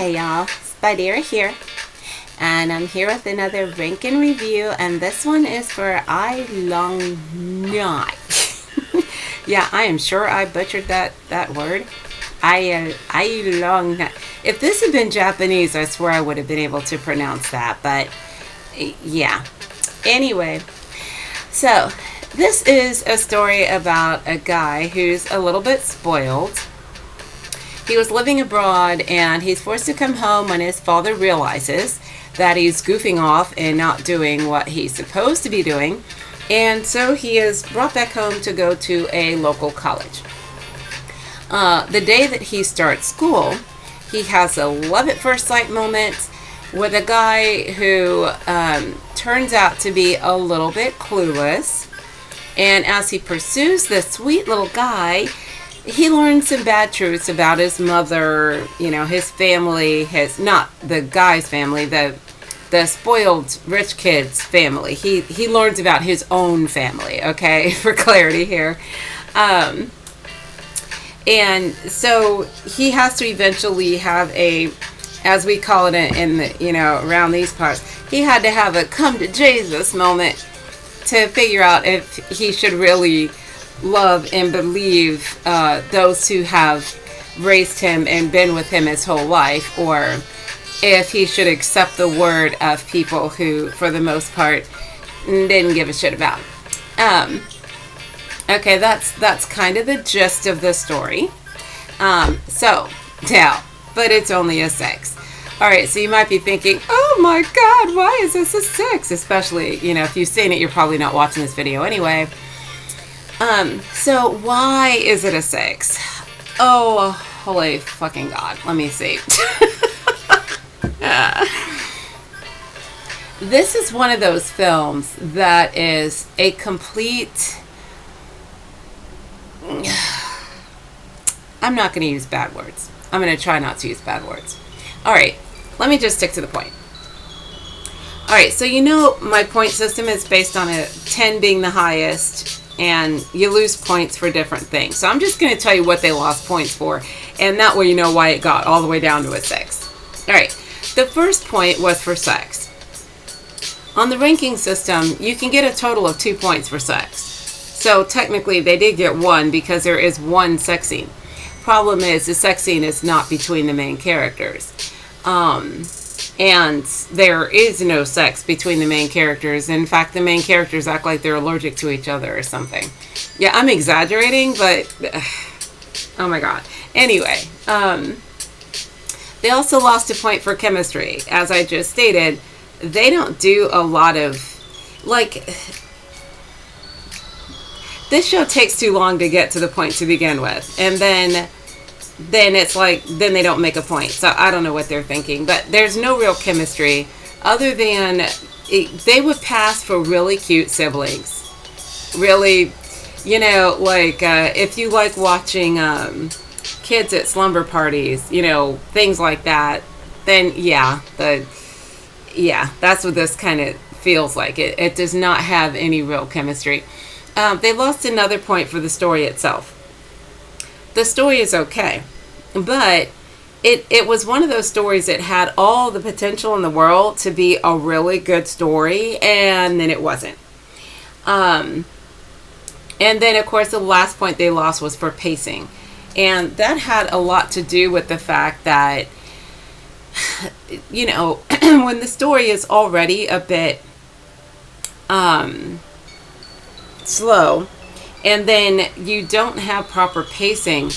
Hey y'all, Spideera here, and I'm here with another ranking review, and this one is for AiLonghNai. Yeah, I am sure I butchered that word. AiLonghNai. If this had been Japanese, I swear I would have been able to pronounce that, but yeah. Anyway, so this is a story about a guy who's a little bit spoiled. He was living abroad and he's forced to come home when his father realizes that he's goofing off and not doing what he's supposed to be doing. And so he is brought back home to go to a local college. The day that he starts school, he has a love at first sight moment with a guy who turns out to be a little bit clueless. And as he pursues this sweet little guy, he learns some bad truths about his mother, his family, not the guy's family, the spoiled rich kid's family. He learns about his own family, okay, for clarity here. And so he has to eventually have a, as we call it in the, around these parts, he had to have a come to Jesus moment to figure out if he should really love and believe those who have raised him and been with him his whole life, or if he should accept the word of people who, for the most part, didn't give a shit about him. Okay, that's kind of the gist of the story. So, yeah, but it's only a 6. All right, so you might be thinking, oh my God, why is this a 6? Especially, if you've seen it, you're probably not watching this video anyway. So why is it a 6? Oh, holy fucking God. Let me see. This is one of those films that is a complete... I'm not going to use bad words. I'm going to try not to use bad words. All right, let me just stick to the point. All right, so my point system is based on a 10 being the highest, and you lose points for different things. So I'm just going to tell you what they lost points for, and that way you know why it got all the way down to a 6. All right, the first point was for sex. On the ranking system, you can get a total of 2 points for sex. So technically they did get 1 because there is one sex scene. Problem is, the sex scene is not between the main characters. And there is no sex between the main characters. In fact, the main characters act like they're allergic to each other or something. Yeah, I'm exaggerating, but oh my God. Anyway, they also lost a point for chemistry. As I just stated, they don't do a lot of, this show takes too long to get to the point to begin with. And then it's then they don't make a point. So I don't know what they're thinking, but there's no real chemistry other than they would pass for really cute siblings. Really, if you like watching kids at slumber parties, things like that, then that's what this kind of feels like. It does not have any real chemistry. They lost another point for the story itself. The story is okay, but it was one of those stories that had all the potential in the world to be a really good story, and then it wasn't. And then, of course, the last point they lost was for pacing. And that had a lot to do with the fact that, when the story is already a bit slow, and then you don't have proper pacing,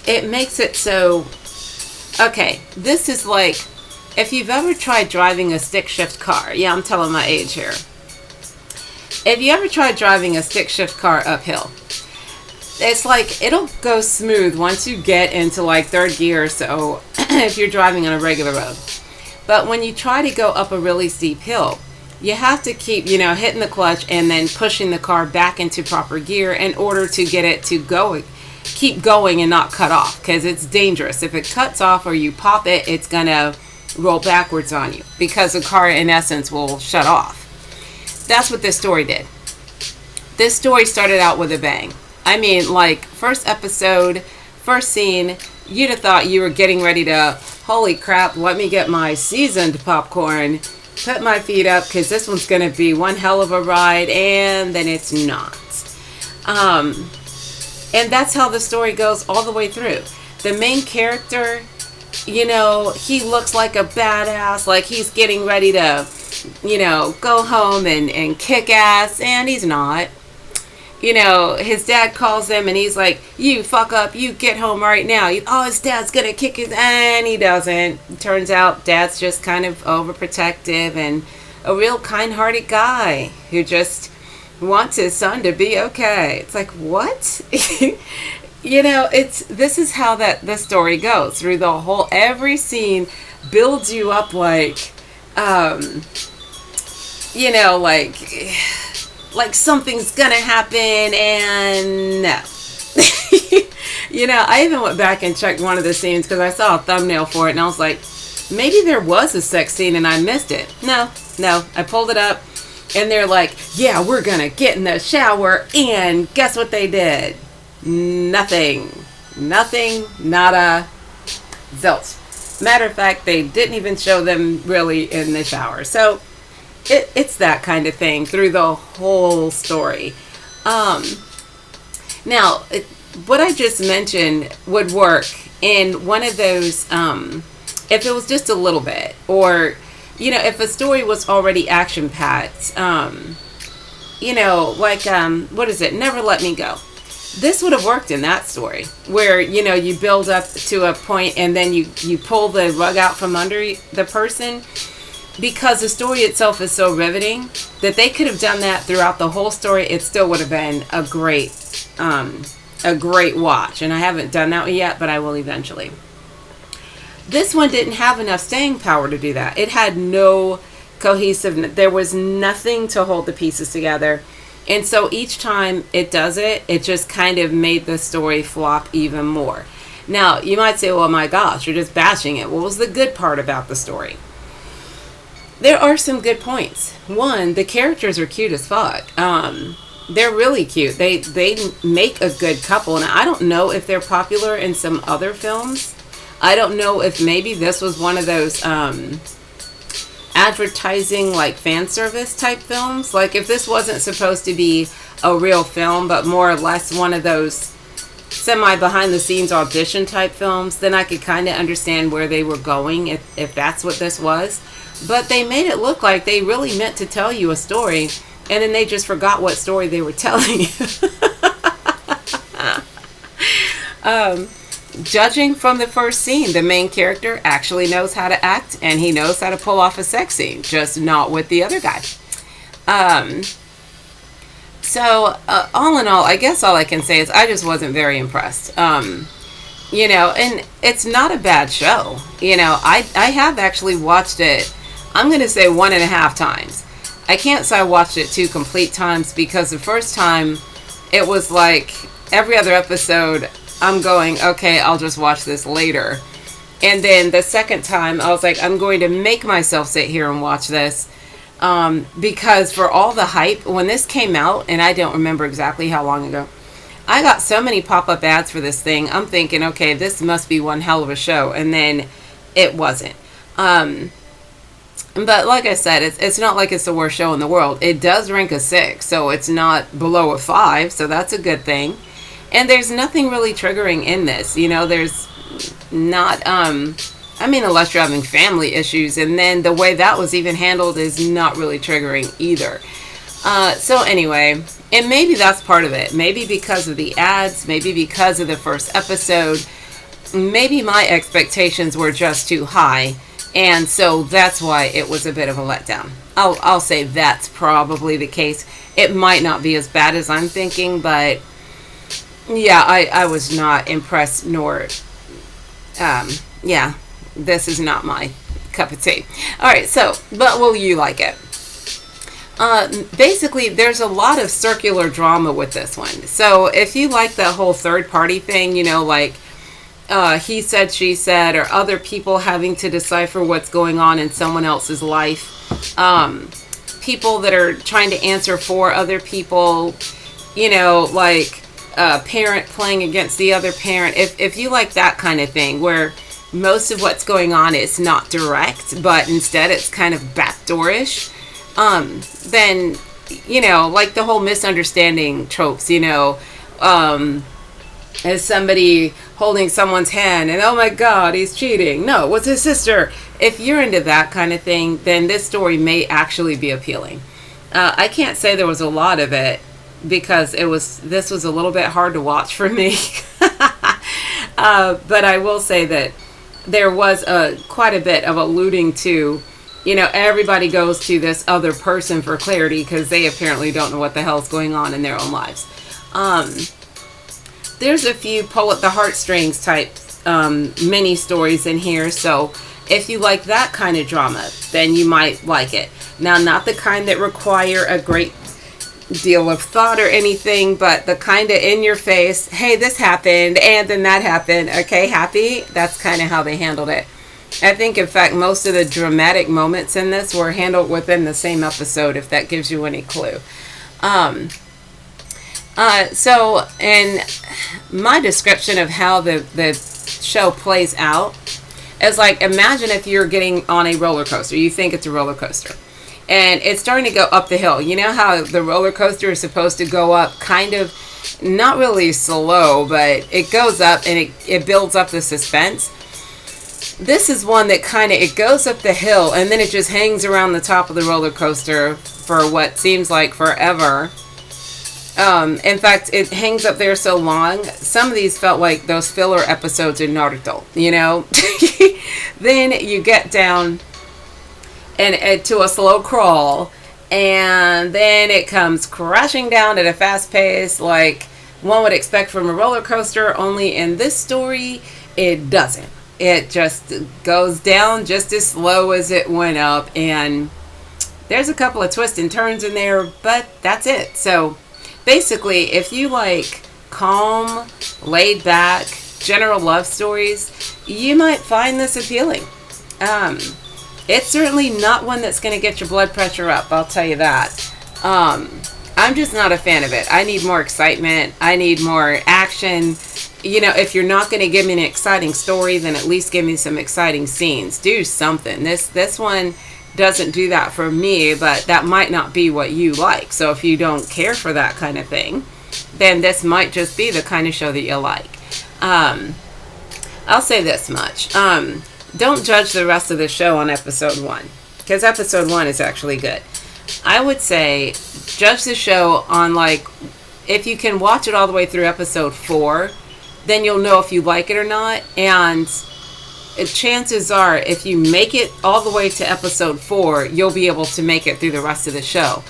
it makes it so... Okay, this is like, if you've ever tried driving a stick shift car, yeah, I'm telling my age here. If you ever tried driving a stick shift car uphill, it's like, it'll go smooth once you get into third gear or so, if you're driving on a regular road. But when you try to go up a really steep hill, you have to keep, hitting the clutch and then pushing the car back into proper gear in order to get it to keep going and not cut off, because it's dangerous. If it cuts off or you pop it, it's going to roll backwards on you because the car, in essence, will shut off. That's what this story did. This story started out with a bang. I mean, first episode, first scene, you'd have thought you were getting ready to holy crap, let me get my seasoned popcorn, put my feet up, because this one's going to be one hell of a ride, and then it's not. And that's how the story goes all the way through. The main character, you know, he looks like a badass, like he's getting ready to, you know, go home and kick ass, and he's not. You know, his dad calls him and he's like, you fuck up, you get home right now. Oh, his dad's gonna kick his, and he doesn't. Turns out dad's just kind of overprotective and a real kind-hearted guy who just wants his son to be okay. It's like, what? You know, this is how the story goes through the whole, every scene builds you up like, you know, like something's gonna happen, and no. You know, I even went back and checked one of the scenes because I saw a thumbnail for it and I was like, maybe there was a sex scene and I missed it. No, I pulled it up and they're like, yeah, we're gonna get in the shower, and guess what they did? Nothing, nada, zilch. Matter of fact, they didn't even show them really in the shower. So it's that kind of thing through the whole story. Now, what I just mentioned would work in one of those, if it was just a little bit, or, you know, if a story was already action-packed, you know, like, what is it? Never Let Me Go. This would have worked in that story, where, you know, you build up to a point and then you pull the rug out from under the person, because the story itself is so riveting that they could have done that throughout the whole story. It still would have been a great watch. And I haven't done that yet, but I will eventually. This one didn't have enough staying power to do that. It had no cohesiveness. There was nothing to hold the pieces together. And so each time it does it, it just kind of made the story flop even more. Now, you might say, well, my gosh, you're just bashing it. What was the good part about the story? There are some good points. One, the characters are cute as fuck. They're really cute. They make a good couple. And I don't know if they're popular in some other films. I don't know if maybe this was one of those advertising, like, fan service type films. Like, if this wasn't supposed to be a real film, but more or less one of those semi behind the scenes audition type films, then I could kind of understand where they were going if that's what this was. But they made it look like they really meant to tell you a story, and then they just forgot what story they were telling you. Judging from the first scene, the main character actually knows how to act, and he knows how to pull off a sex scene, just not with the other guy. So all in all, I guess all I can say is I just wasn't very impressed. You know, and it's not a bad show. You know, I have actually watched it, I'm going to say 1.5 times. I can't say I watched it 2 complete times, because the first time it was like every other episode I'm going, okay, I'll just watch this later. And then the second time I was like, I'm going to make myself sit here and watch this. Because for all the hype, when this came out, and I don't remember exactly how long ago, I got so many pop-up ads for this thing. I'm thinking, okay, this must be one hell of a show. And then it wasn't. But like I said, it's not like it's the worst show in the world. It does rank a 6, so it's not below a 5, so that's a good thing. And there's nothing really triggering in this. You know, there's not, I mean, unless you're having family issues, and then the way that was even handled is not really triggering either. So anyway, and maybe that's part of it. Maybe because of the ads, maybe because of the first episode, maybe my expectations were just too high. And so that's why it was a bit of a letdown. I'll say that's probably the case. It might not be as bad as I'm thinking, but yeah, I was not impressed, nor, yeah, this is not my cup of tea. Alright, so, but will you like it? Basically, there's a lot of circular drama with this one. So if you like the whole third party thing, you know, like, he said, she said, or other people having to decipher what's going on in someone else's life. People that are trying to answer for other people, you know, like a parent playing against the other parent. If you like that kind of thing, where most of what's going on is not direct, but instead it's kind of backdoorish, then, like the whole misunderstanding tropes, as somebody holding someone's hand and, oh my God, he's cheating. No, it was his sister. If you're into that kind of thing, then this story may actually be appealing. I can't say there was a lot of it because this was a little bit hard to watch for me. But I will say that there was quite a bit of alluding to, everybody goes to this other person for clarity because they apparently don't know what the hell's going on in their own lives. There's a few pull at the heartstrings type mini stories in here, so if you like that kind of drama, then you might like it. Now, not the kind that require a great deal of thought or anything, but the kind of in your face, hey, this happened and then that happened, okay, happy. That's kind of how they handled it. I think, in fact, most of the dramatic moments in this were handled within the same episode, if that gives you any clue. So in my description of how the show plays out is like, imagine if you're getting on a roller coaster. You think it's a roller coaster and it's starting to go up the hill. You know how the roller coaster is supposed to go up kind of not really slow, but it goes up and it builds up the suspense. This is one that kind of, it goes up the hill and then it just hangs around the top of the roller coaster for what seems like forever. In fact, it hangs up there so long. Some of these felt like those filler episodes in Naruto, Then you get down and to a slow crawl, and then it comes crashing down at a fast pace like one would expect from a roller coaster, only in this story, it doesn't. It just goes down just as slow as it went up, and there's a couple of twists and turns in there, but that's it. So basically, if you like calm, laid back, general love stories, you might find this appealing. It's certainly not one that's going to get your blood pressure up, I'll tell you that. I'm just not a fan of it. I need more excitement. I need more action. If you're not going to give me an exciting story, then at least give me some exciting scenes. Do something. This one doesn't do that for me, but that might not be what you like. So if you don't care for that kind of thing, then this might just be the kind of show that you like. I'll say this much. Don't judge the rest of the show on episode 1, because episode 1 is actually good. I would say judge the show on, like, if you can watch it all the way through episode 4, then you'll know if you like it or not. And chances are, if you make it all the way to episode 4, you'll be able to make it through the rest of the show.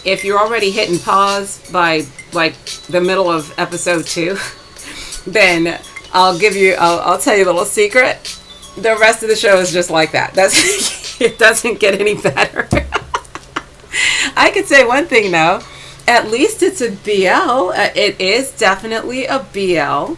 If you're already hitting pause by like the middle of episode 2, then I'll tell you a little secret. The rest of the show is just like that. It doesn't get any better. I could say one thing though. At least it's a BL. It is definitely a BL.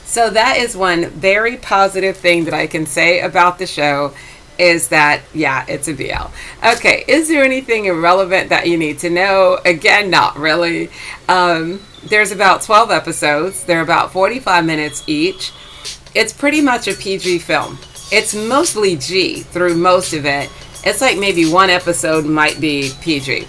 So that is one very positive thing that I can say about the show, is that, yeah, it's a BL. Okay, is there anything irrelevant that you need to know? Again, not really. There's about 12 episodes. They're about 45 minutes each. It's pretty much a PG film. It's mostly G through most of it. It's like maybe one episode might be PG.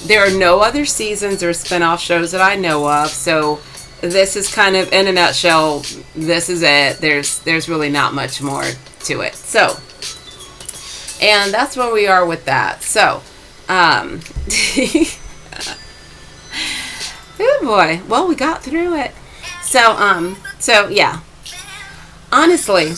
There are no other seasons or spin-off shows that I know of, so this is kind of, in a nutshell, this is it. There's really not much more to it. So, and that's where we are with that. So, oh boy, well, we got through it. So yeah, honestly,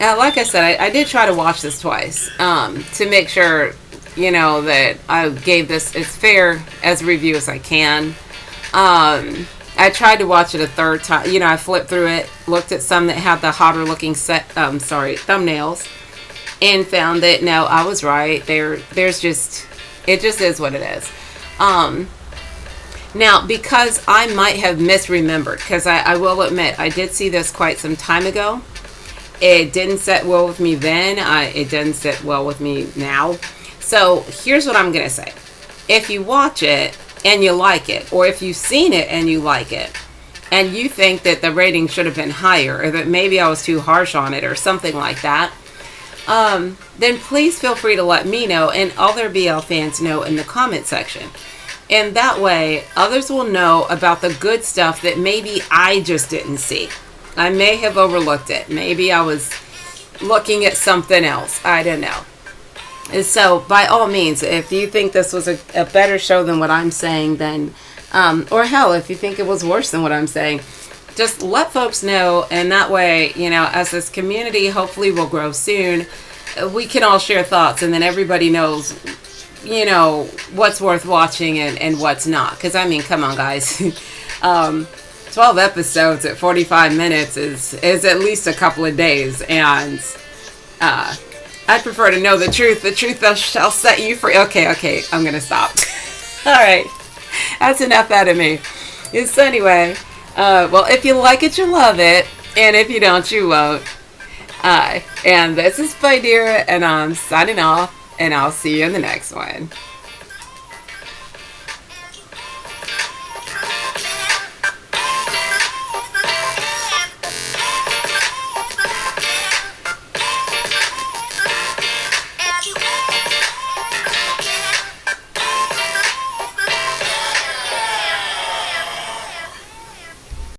like I said, I did try to watch this twice, to make sure, that I gave this as fair as a review as I can. I tried to watch it a third time. I flipped through it, looked at some that had the hotter looking thumbnails, and found that no, I was right. It just is what it is. Now, because I might have misremembered, because I will admit, I did see this quite some time ago. It didn't sit well with me then. It doesn't sit well with me now. So here's what I'm going to say. If you watch it and you like it, or if you've seen it and you like it, and you think that the rating should have been higher, or that maybe I was too harsh on it or something like that, then please feel free to let me know and other BL fans know in the comment section. And that way, others will know about the good stuff that maybe I just didn't see. I may have overlooked it. Maybe I was looking at something else. I don't know. And so, by all means, if you think this was a better show than what I'm saying, then, or hell, if you think it was worse than what I'm saying, just let folks know. And that way, you know, as this community hopefully will grow soon, we can all share thoughts, and then everybody knows, you know, what's worth watching and what's not. Because, I mean, come on, guys. 12 episodes at 45 minutes is at least a couple of days. And I'd prefer to know the truth. The truth shall set you free. Okay, I'm going to stop. All right. That's enough out of me. So anyway, well, if you like it, you'll love it. And if you don't, you won't. And this is Spideera, and I'm signing off. And I'll see you in the next one.